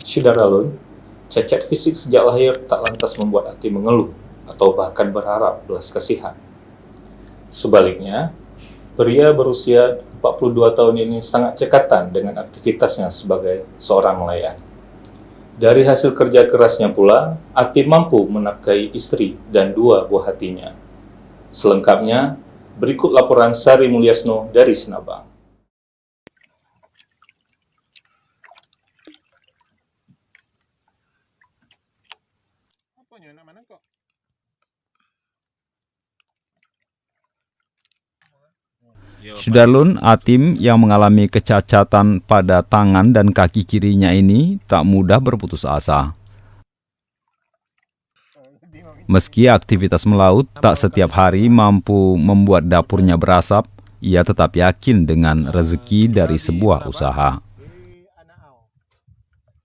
Syederalun, cacat fisik sejak lahir tak lantas membuat Atim mengeluh atau bahkan berharap belas kasihan. Sebaliknya, pria berusia 42 tahun ini sangat cekatan dengan aktivitasnya sebagai seorang nelayan. Dari hasil kerja kerasnya pula, Atim mampu menafkahi istri dan dua buah hatinya. Selengkapnya, berikut laporan Sari Mulyasno dari Sinabang. Syederalun, Atim yang mengalami kecacatan pada tangan dan kaki kirinya ini tak mudah berputus asa. Meski aktivitas melaut tak setiap hari mampu membuat dapurnya berasap, ia tetap yakin dengan rezeki dari sebuah usaha.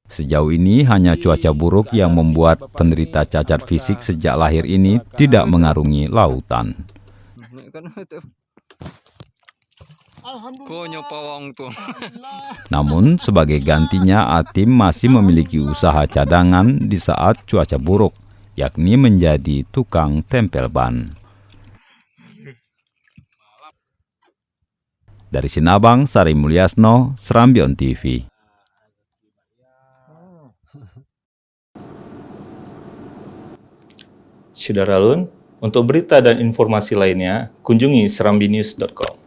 Sejauh ini hanya cuaca buruk yang membuat penderita cacat fisik sejak lahir ini tidak mengarungi lautan. Namun sebagai gantinya Atim masih memiliki usaha cadangan di saat cuaca buruk, yakni menjadi tukang tempel ban. Dari Sinabang, Sari Mulyasno, Serambion TV. Syederalun, untuk berita dan informasi lainnya, kunjungi serambinews.com.